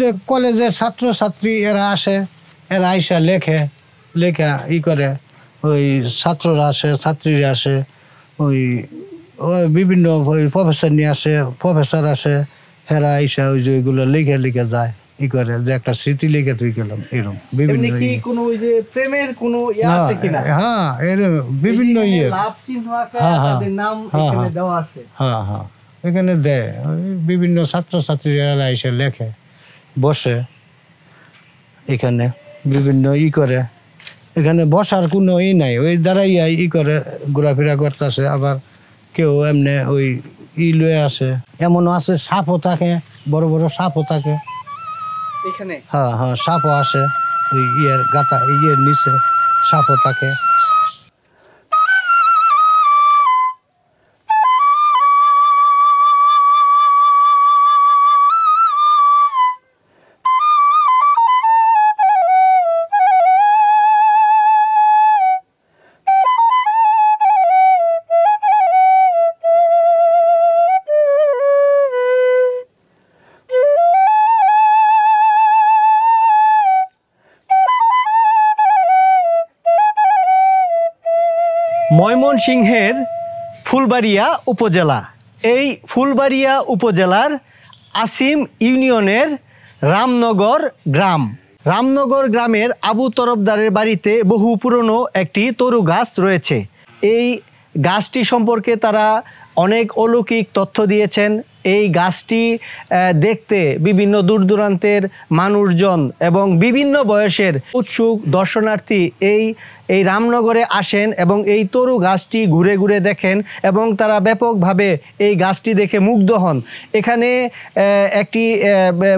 যে কলেজের ছাত্রছাত্রী এরা আসে, এরা আইসা লেখা করে, ওই ছাত্ররা আসে, ছাত্রীরা আসে, ওই ওই বিভিন্ন ওই প্রফেসর নিয়ে আসে, প্রফেসর আসে, এরা আইসা ওই যে ওইগুলো লিখে যায় করে, যে একটা স্মৃতি লিখে তুই গেলাম এরকম বিভিন্ন কোনো ওই যে প্রেমের কোনো আছে কিনা? হ্যাঁ, এরকম বিভিন্ন লাভ চিহ্ন আকারে তাদের নাম এখানে দেওয়া আছে। হ্যাঁ, এখানে দেয়, বিভিন্ন ছাত্রছাত্রীরা এসে লেখে, বসে এখানে বিভিন্ন করে। এখানে বসার কোনো নাই, ওই দাঁড়াইয়া করে ঘোরাফেরা করতেছে। আবার কেউ এমনি ওই লয়ে আসে, এমনও আছে সাপও থাকে, বড় বড় সাপও থাকে এখানে। হ্যাঁ, সাপও আসে, ওই গাতা নিচে সাপও থাকে। ময়মনসিংহের ফুলবাড়িয়া উপজেলা। এই ফুলবাড়িয়া উপজেলার আসিম ইউনিয়নের রামনগর গ্রাম। রামনগর গ্রামের আবু তরফদারের বাড়িতে বহু পুরনো একটি তরু গাছ রয়েছে। এই গাছটি সম্পর্কে তারা অনেক অলৌকিক তথ্য দিয়েছেন। এই গাছটি দেখতে বিভিন্ন দূর দূরান্তের মানুষজন এবং বিভিন্ন বয়সের উৎসুক দর্শনার্থী এই রামনগরে আসেন এবং এই তরু গাছটি ঘুরে ঘুরে দেখেন এবং তারা ব্যাপকভাবে এই গাছটি দেখে মুগ্ধ হন। এখানে একটি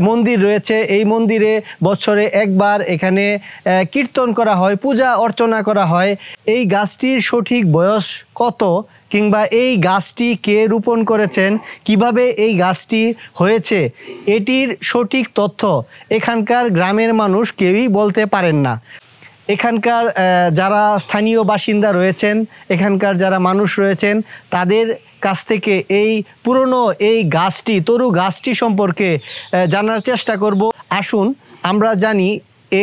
মন্দির রয়েছে। এই মন্দিরে বছরে একবার এখানে কীর্তন করা হয়, পূজা অর্চনা করা হয়। এই গাছটির সঠিক বয়স কত কিংবা এই গাছটি কে রোপণ করেছেন, কিভাবে এই গাছটি হয়েছে, এটির সঠিক তথ্য এখানকার গ্রামের মানুষ কেউই বলতে পারেন না। এখানকার যারা স্থানীয় বাসিন্দা রয়েছেন, এখানকার যারা মানুষ রয়েছেন, তাদের কাছ থেকে এই পুরনো এই গাছটি, তরু গাছটি সম্পর্কে জানার চেষ্টা করব। আসুন আমরা জানি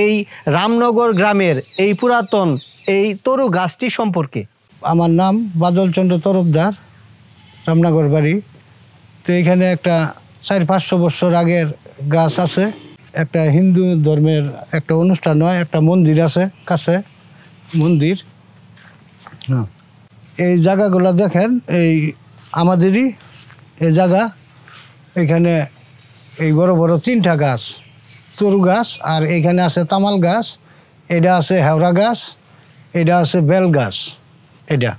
এই রামনগর গ্রামের এই পুরাতন এই তরু গাছটি সম্পর্কে। আমার নাম বাদল চন্দ্র তরফদার, রামনগর বাড়ি। তো এখানে একটা 400-500 বছর আগের গাছ আছে। একটা হিন্দু ধর্মের একটা অনুষ্ঠান হয়, একটা মন্দির আছে কাছে, মন্দির। হ্যাঁ, এই জায়গাগুলো দেখেন, এই আমাদেরই এই জায়গা। এখানে এই বড় বড় 3টা গাছ, তরু গাছ, আর এখানে আছে তামাল গাছ, এটা আছে হেওড়া গাছ, এটা আছে বেল গাছ। এটা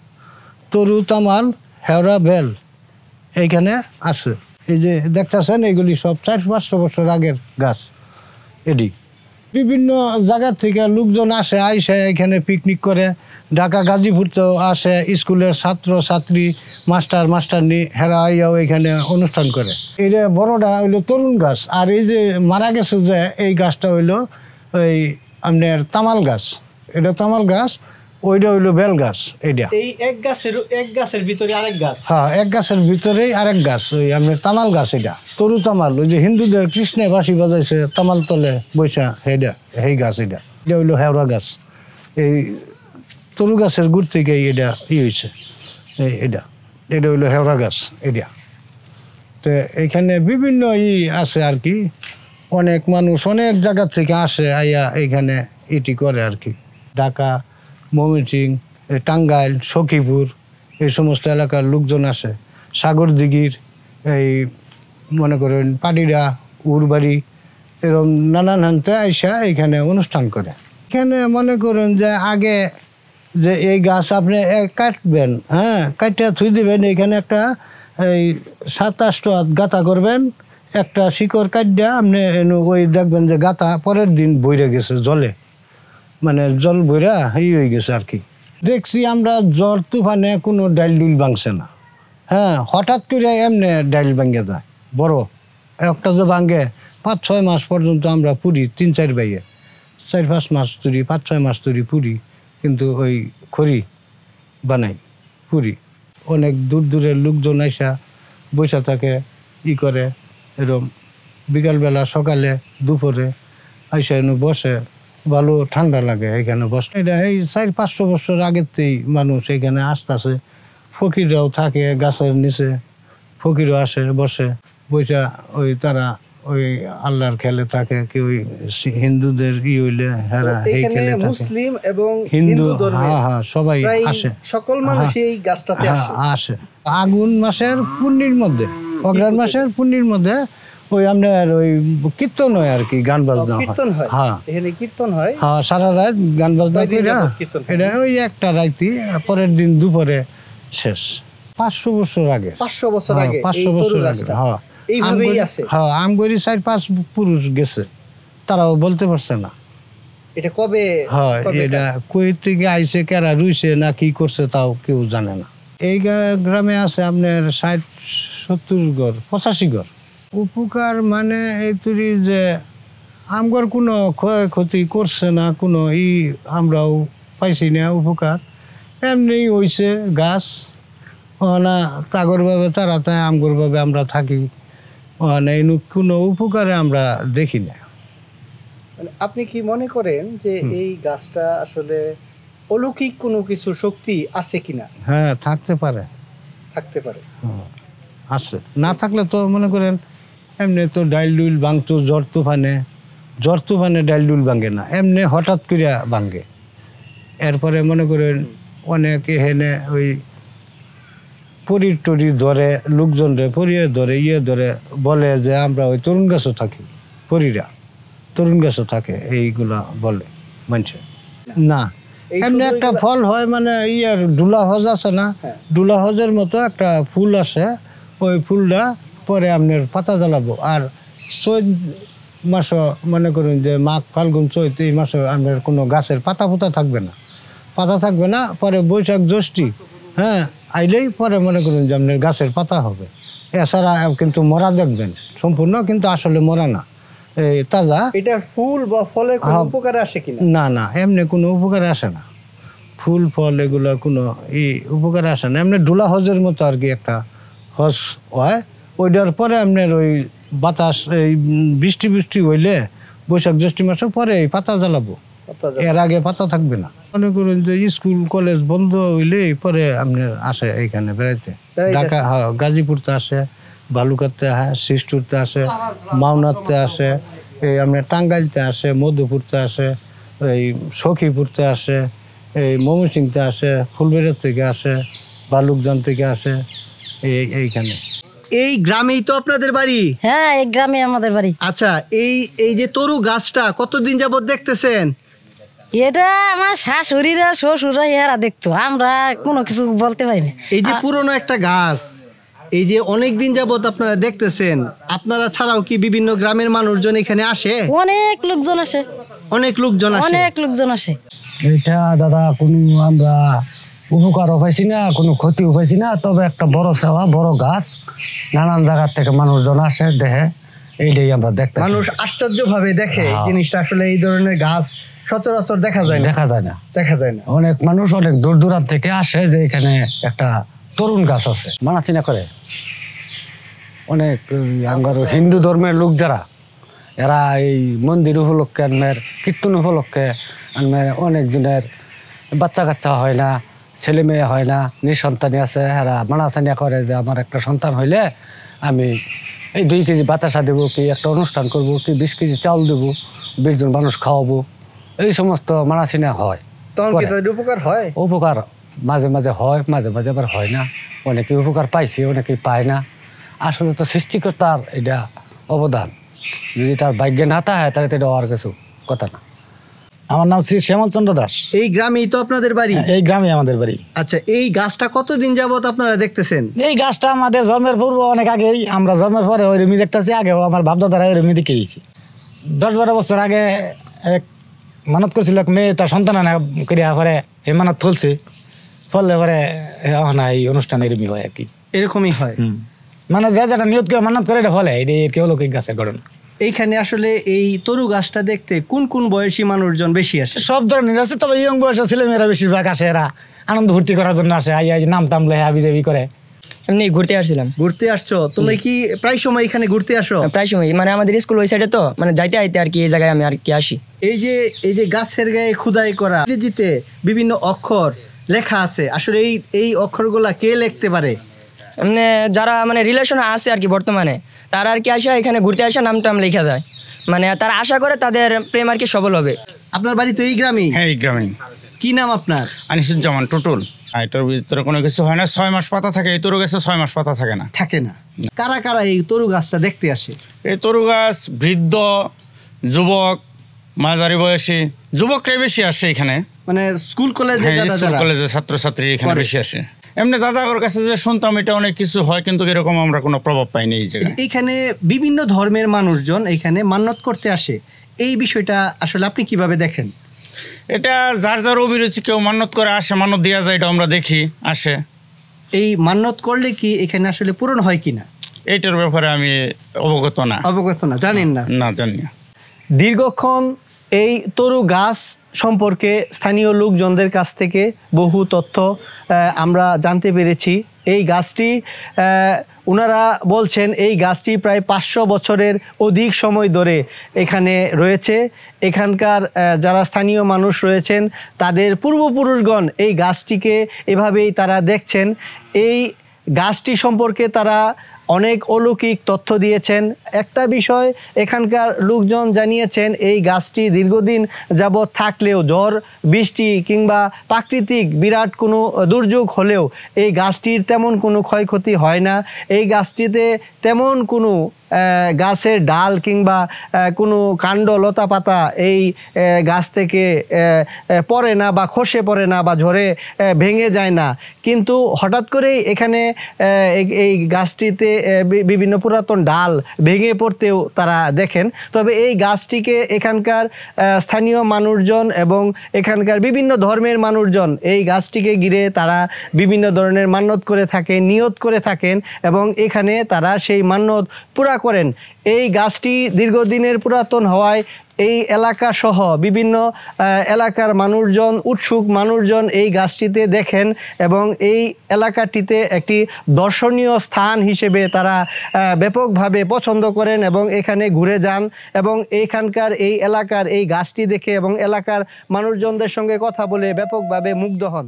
তরু, তামাল, হেওড়া, বেল এইখানে আছে। এই যে দেখতেছেন, এইগুলি সব 400-500 বছর আগের গাছ। এটি বিভিন্ন জায়গা থেকে লোকজন আসে, আইসে এখানে পিকনিক করে। ঢাকা গাজীপুরতেও আসে, স্কুলের ছাত্র ছাত্রী, মাস্টারনি হেরা আইয়াও এখানে অনুষ্ঠান করে। এটা বড়টা হইলো তরুণ গাছ, আর এই যে মারা গেছে যে এই গাছটা হইলো ওই আপনার তামাল গাছ। এটা তামাল গাছ, ওইটা হইলো বেল গাছ। এইটা এই এক গাছের ভিতরে আরেক গাছ। হ্যাঁ, এক গাছের ভিতরেই আরেক গাছ, ওই আপনার তামাল গাছ। এটা তরু তামাল, ওই যে হিন্দুদের কৃষ্ণে বাঁশি বাজাইছে তামাল তলে বৈশা, সেইটা সেই গাছ। এটা হইলো হেওড়া গাছ। এই তরু গাছের গুড় থেকে এটা হয়েছে। এটা হইলো হেওড়া গাছ। এটা তো এখানে বিভিন্ন আছে আর কি। অনেক মানুষ অনেক জায়গা থেকে আসে, আইয়া এইখানে এটি করে আর কি। ঢাকা, ময়মনসিংহ, টাঙ্গাইল, সখীপুর এই সমস্ত এলাকার লোকজন আসে। সাগরদিঘির এই মনে করেন পাডিরা, উরবাড়ি, এরকম নানান হানতে আইসা এখানে অনুষ্ঠান করে। এখানে মনে করেন যে আগে যে এই গাছ আপনি কাটবেন, হ্যাঁ, কাটিয়া থুই দিবেন। এখানে একটা এই 7-8টা গাঁথা করবেন, একটা শিকড় কাটিয়া আপনি ওই দেখবেন যে গাঁথা পরের দিন বইরে গেছে জলে, মানে জল বইরা হয়ে গেছে আর কি। দেখছি আমরা জ্বর তুফানে কোনো ডাইল ডুল ভাঙছে না। হ্যাঁ, হঠাৎ করে এমনি ডাইল ভাঙে যায় বড় একটা, যে ভাঙে 5-6 মাস পর্যন্ত আমরা পুরি, 3-4 ভাইয়ে 4-5 মাস তুরি, 5-6 মাস তুরি পুরি, কিন্তু ওই খড়ি বানাই পুরি। অনেক দূর দূরের লোকজন আইসা বৈশা থাকে, করে এরকম বিকালবেলা সকালে দুপুরে আইসা এনে বসে, ভালো ঠান্ডা লাগে এখানে বসে। এটা এই 400-500 বছর আগের থেকেই মানুষ এখানে আসতেছে। ফকিররাও থাকে গাছের নিচে, ফকিরও আসে বসে, বইসা ওই তারা ওই আল্লাহর খেলে থাকে। কি ওই হিন্দুদের হইলে হেরা এই খেলে থাকে। মুসলিম এবং হিন্দু হ্যাঁ সবাই আসে, সকল মানুষ এই গাছটাতে আসে। আগুন মাসের পূর্ণির মধ্যে, অগ্রহায়ণ মাসের পূর্ণির মধ্যে ওই আপনার ওই কীর্তন হয় আর কি, গান বাজনা হয়। হ্যাঁ এখানে কীর্তন হয়, হ্যাঁ সারা রাত গান বাজনা করে। এটা ওই একটা রাইতি, পরের দিন দুপুরে শেষ। 500 বছর আগে, 500 বছর আগে, 500 বছর আগে। হ্যাঁ এইভাবেই আছে। হ্যাঁ আমগরি 4-5 পুরুষ গেছে, তারাও বলতে পারছে না এটা কবে। হ্যাঁ এটা কই থেকে আইছে, কেরা রুইছে না কি করছে তাও কেউ জানে না। এই গ্রামে আছে আপনার 60-70 ঘর, 85 ঘর। উপকার মানে এই তুই যে আমগর কোনো ক্ষয়ক্ষতি করছে না, কোনো আমরাও পাইছি না উপকার। এমনি হইছে গাছ না, তাগর ভাবে তারা তাই আমগর ভাবে আমরা থাকি, মানে কোনো উপকারে আমরা দেখি না। আপনি কি মনে করেন যে এই গাছটা আসলে অলৌকিক কোনো কিছু শক্তি আছে কিনা? হ্যাঁ থাকতে পারে, থাকতে পারে, আছে। না থাকলে তো মনে করেন এমনি তো ডাইল ডুইল ভাঙতো ঝড় তুফানে ডাইল ডুইল ভাঙে না, এমনি হঠাৎ করিয়া ভাঙে। এরপরে মনে করেন অনেক এখানে ওই পরির টরি ধরে, লোকজনরে পরিয়ে ধরে ধরে বলে যে আমরা ওই তরুণ গাছও থাকি, পরীরা তরুণ গাছও থাকে, এইগুলা বলে মানুষে। না এমনি একটা ফল হয়, মানে ডুলা হজ আছে না, ডুলা হজের মতো একটা ফুল আসে, ওই ফুলটা পরে আপনার পাতা জ্বালাবো। আর চৈত মাস মনে করুন যে মাঘ ফাল্গুন চৈত, এই মাসে আপনার কোনো গাছের পাতা থাকবে না, পরে বৈশাখ জ্যৈষ্ঠী হ্যাঁ আইলেই পরে মনে করুন যে আপনার গাছের পাতা হবে। এছাড়া কিন্তু মরা দেখবেন সম্পূর্ণ, কিন্তু আসলে মরা না, এই তাজা। এটা ফুল বা ফলে কোনো উপকারে আসে কিনা? না এমনি কোনো উপকারে আসে না, ফুল ফল এগুলো কোনো উপকারে আসে না। এমনি ডুলা হজের মতো আর কি একটা হজ হয়। ওইটার পরে আপনার ওই বাতাস, এই বৃষ্টি হইলে বৈশাখ জ্যৈষ্ঠী মাসের পরে এই পাতা জ্বালাবো, এর আগে পাতা থাকবে না। মনে করুন যে স্কুল কলেজ বন্ধ হইলে পরে আপনার আসে এইখানে বেড়াইতে। ঢাকা গাজীপুরতে আসে, বালুকাতে আসে, সিস্টুরতে আসে, মাওনাতে আসে, এই আপনার টাঙ্গাইলতে আসে, মধুপুরতে আসে, এই সখীপুরতে আসে, এই ময়মনসিংহতে আসে, ফুলবেড়িয়া থেকে আসে, বালুকজান থেকে আসে, এইখানে। এই গ্রামেই তো আপনাদের বাড়ি? হ্যাঁ এই গ্রামে আমাদের বাড়ি। আচ্ছা এই যে তরু গাছটা কতদিন যাবত দেখতেছেন? এটা আমার শাশুড়ির আর শ্বশুরা এরা দেখতো, আমরা কোনো কিছু বলতে পারি না। এই যে পুরনো একটা গাছ, এই যে অনেক দিন যাবত আপনারা দেখতেছেন, আপনারা ছাড়াও কি বিভিন্ন গ্রামের মানুষজন এখানে আসে? অনেক লোকজন আসে, অনেক লোকজন আসে। এটা দাদা কোনো আমরা উপকারও পাইছি না, কোনো ক্ষতিও পাইছি না, তবে একটা বড় সেবা, বড় গাছ, নানান জায়গার থেকে মানুষজন আসে দেখে, এইটাই আমরা দেখতে। মানুষ আশ্চর্য ভাবে দেখে জিনিসটা, আসলে এই ধরনের গাছ সচরাচর দেখা যায় না। অনেক মানুষ অনেক দূর দূরান্ত থেকে আসে যে এখানে একটা তরুণ গাছ আছে, মানা চিনা করে। অনেক হিন্দু ধর্মের লোক যারা, এরা এই মন্দির উপলক্ষে আনমের, কীর্তন উপলক্ষে আনমের, অনেক জনের বাচ্চা কাচ্চা হয় না, ছেলে মেয়ে হয় না, নিঃসন্তানী আছে, এরা মানাচানিয়া করে যে আমার একটা সন্তান হইলে আমি এই 2 কেজি বাতাসা দেবো, কি একটা অনুষ্ঠান করব, কি 20 কেজি চাউল দেবো, 20 জন মানুষ খাওয়াবো, এই সমস্ত মানাচিনা হয়। উপকার মাঝে মাঝে হয়, মাঝে মাঝে আবার হয় না। অনেকে উপকার পাইছে, অনেকে পায় না। আসলে তো সৃষ্টিকর্তার এটা অবদান, যদি তার ভাগ্যে না থাকে তাহলে তো এটা হওয়ার কিছু কথা না। আমার নাম শ্রী শ্যামলচন্দ্র দাস। এই গ্রামেই তো আপনাদের বাড়ি? এই গ্রামে আমাদের বাড়ি। আচ্ছা এই গাছটা কতদিন যাবত আপনারা দেখতেছেন? এই গাছটা আমাদের জন্মের পূর্ব অনেক আগেই, আমরা জন্মের পরে ওই রুমি দেখতেছি, আগেও আমার বাপদাদারা এই রুমি দেখে গেছি। 10-12 বছর আগে এক মানত করছিল মেয়ে, তার সন্তান আনা করিয়া পরে এই মানত ফলছে, ফললে পরে না এই অনুষ্ঠান এরকমই হয় আর কি। এরকমই হয়, মানে যে যেটা নিয়ত করে মানত করে এটা ফলে, এটা অলৌকিক গাছের ঘটনা। এইখানে আসলে এই তরু গাছটা দেখতে কোন কোন বয়সী মানুষজন বেশি আসে? সব ধরনের আছে, তবে ইয়ং বয়সের ছেলেমেয়েরা বেশিরভাগ আসে, এরা আনন্দ ফুর্তি করার জন্য আসে, নাম টাম লেহে হাবি জাবি করে। এমনি ঘুরতে আসছিলাম। ঘুরতে আসছো? তুমি কি প্রায় সময় এখানে ঘুরতে আসো? প্রায় সময়, মানে আমাদের স্কুল ওই সাইডে, তো মানে যাইতে আইতে আর কি এই জায়গায় আমি আর কি আসি। এই যে গাছের গায়ে খোদাই করা ইংরেজিতে বিভিন্ন অক্ষর লেখা আছে, আসলে এই অক্ষরগুলা কে লিখতে পারে? এমনি যারা মানে রিলেশন আছে আর কি বর্তমানে, তারা আর কি আসা এখানে ঘুরতে আসা নাম টাম লেখা যায়, মানে তারা আশা করে তাদের প্রেম আর কি সফল হবে। আপনার বাড়ি তো এই গ্রামেই? হ্যাঁ, এই গ্রামে। কি নাম আপনার? আনিসুজ্জামান টুটুল। এটার ভিতরে কোনো কিছু হয় না, 6 মাস পাতা থাকে। এই তরু গাছে 6 মাস পাতা থাকে না। থাকে না? কারা কারা এই তরু গাছটা দেখতে আসে? এই তরু গাছ বৃদ্ধ, যুবক, মাঝারি বয়সী, যুবকরাই বেশি আসে এখানে। মানে স্কুল কলেজে হ্যাঁ, স্কুল কলেজে ছাত্রছাত্রী এখানে বেশি আসে। এমনি দাদাগর কাছে যে শুনতাম এটা অনেক কিছু হয়, কিন্তু এরকম আমরা কোনো প্রভাব পাইনি এই জায়গায়। এখানে বিভিন্ন ধর্মের মানুষজন এখানে মান্যত করতে আসে, এই বিষয়টা আসলে আপনি কিভাবে দেখেন? এটা যার যার অভিরুচি, কেউ মান্যত করে আসে, মান্যত দেওয়া যায়, এটা আমরা দেখি আসে। এই মান্যত করলে কি এখানে আসলে পূরণ হয় কিনা এইটার ব্যাপারে আমি অবগত না। অবগত না, জানেন না? না, জানি না। দীর্ঘক্ষণ এই তরু গাছ সম্পর্কে স্থানীয় লোকজনদের কাছ থেকে বহু তথ্য আমরা জানতে পেরেছি। এই গাছটি ওনারা বলছেন এই গাছটি প্রায় 500 বছরের অধিক সময় ধরে এখানে রয়েছে। এখানকার যারা স্থানীয় মানুষ রয়েছেন তাদের পূর্বপুরুষগণ এই গাছটিকে এভাবেই তারা দেখছেন। এই গাছটি সম্পর্কে তারা অনেক অলৌকিক তথ্য দিয়েছেন। একটা বিষয় এখানকার লোকজন জানিয়েছেন, এই গাছটি দীর্ঘদিন যাবৎ থাকলেও ঝড় বৃষ্টি কিংবা প্রাকৃতিক বিরাট কোনো দুর্যোগ হলেও এই গাছটির তেমন কোনো ক্ষয়ক্ষতি হয় না। এই গাছটিতে তেমন কোনো গাছের ডাল কিংবা কোনো কাণ্ড লতা পাতা এই গাছ থেকে পড়ে না বা খসে পড়ে না বা ঝড়ে ভেঙে যায় না। কিন্তু হঠাৎ করেই এখানে এই গাছটিতে বিভিন্ন পুরাতন ডাল ভেঙে পড়তেও তারা দেখেন। তবে এই গাছটিকে এখানকার স্থানীয় মানুষজন এবং এখানকার বিভিন্ন ধর্মের মানুষজন এই গাছটিকে ঘিরে তারা বিভিন্ন ধরনের মান্যত করে থাকেন, নিয়ত করে থাকেন এবং এখানে তারা সেই মান্যত পুরা করেন। এই গাছটি দীর্ঘদিনের পুরাতন হওয়ায় এই এলাকা সহ বিভিন্ন এলাকার মানুষজন, উৎসুক মানুষজন এই গাছটিতে দেখেন এবং এই এলাকাটিতে একটি দর্শনীয় স্থান হিসেবে তারা ব্যাপকভাবে পছন্দ করেন এবং এখানে ঘুরে যান এবং এখানকার এই এলাকার এই গাছটি দেখে এবং এলাকার মানুষজনদের সঙ্গে কথা বলে ব্যাপকভাবে মুগ্ধ হন।